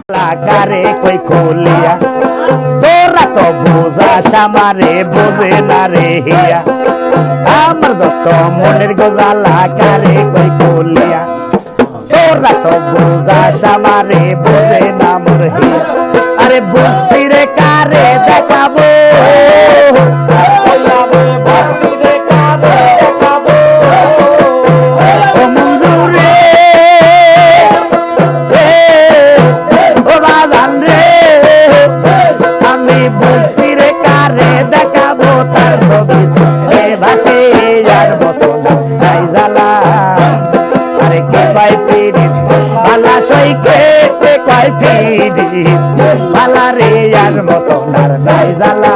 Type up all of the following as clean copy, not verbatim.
লাগারে কই খুলিয়া তোরা তো বুঝাস আমারে বোঝে না রে হিয়া আমার যত মনের গোজালা কারে কই খুলিয়া তোরা তো বুঝাস আমারে বোঝে না মোর হিয়া আরে বুঝছি রে কারে দেখাবো পালা রে আর মতো নার নাই জ্বালা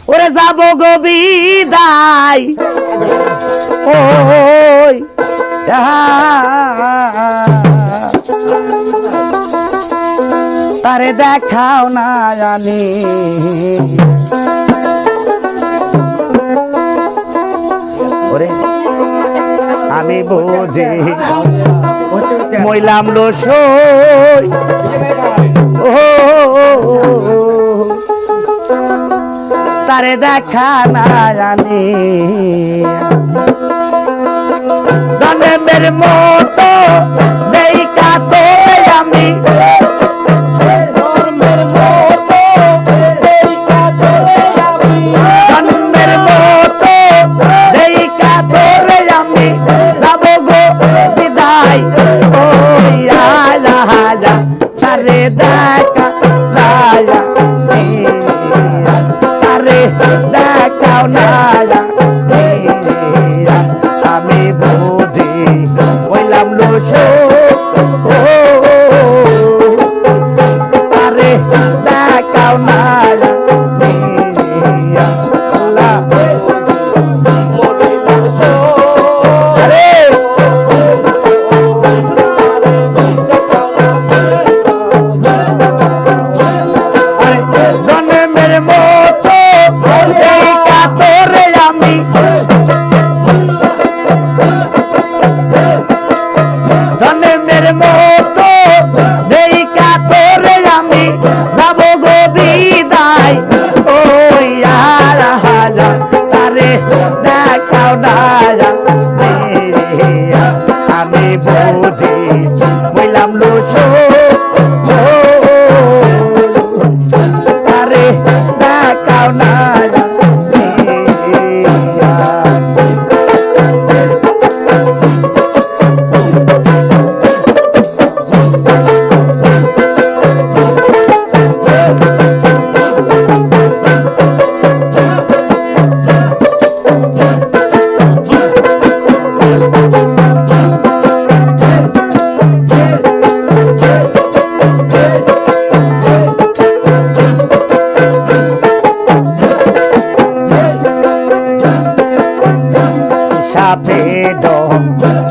ওরে যাব গো বিদায় ওই তারে দেখাও না জানি ওরে আমি বুঝি মইলাম রসই তারে দেখা না জানি জন্মের মতো দেখা তো আমি জন্মের মতো দেখা আমি যাব গো বিদায় ওই আজা হাজা তারে দেখা রাজা দেখাও না আমি বুঝি হইলাম লোস আরে দেখাও না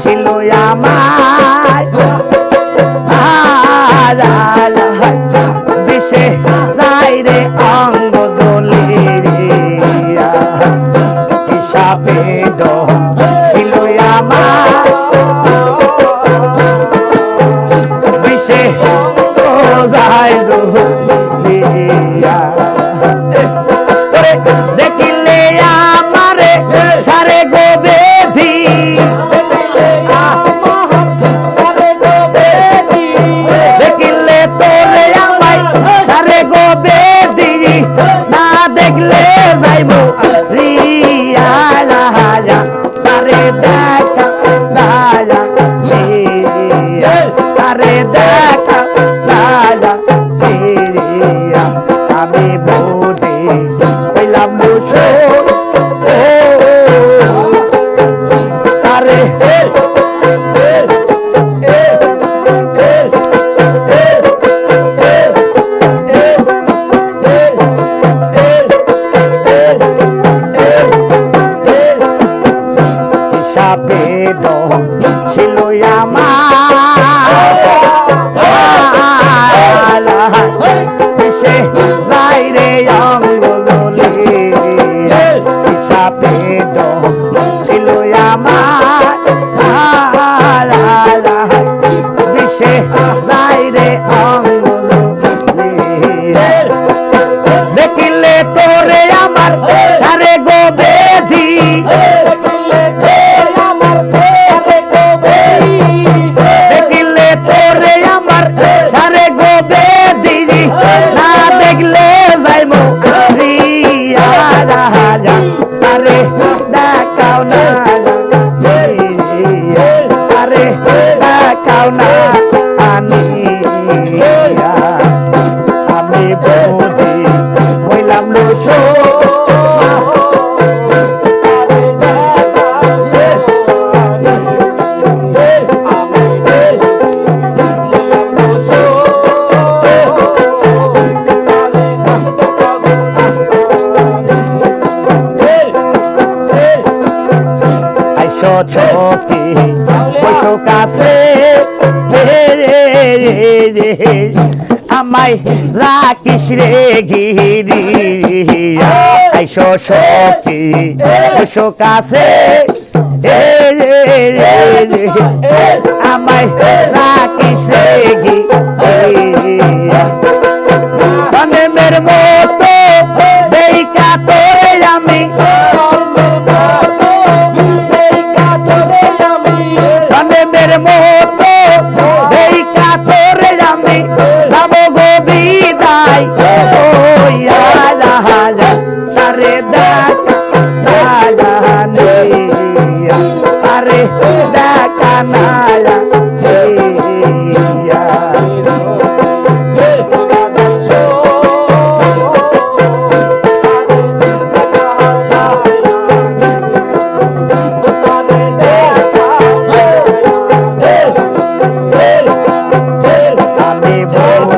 ছিল আমার বিষে যাই রে অঙ্গ জলিয়া হিসাবে ছিল আমার বিষে যাই জলিয়া দেখিলে আমারে সারে গো বেধি দেখিলে তোরে আমায় সারে গো বেধি না দেখলে যাইব রিয়া রাজা তারে দেখা রাজা তারে দেখা রাজা শোক আছে আমায় রাখিস রে গিরিয়া আইসো সখী শোক আছে আমায় রাখিস রে গিরিয়া মের মতো দেখা তোরে আমি মের মতো দেখা তোরে আমি যাব গো বিদায় ওইয়া রাজা সারে দেখা জানিয়া আরে দেখা না আমি বল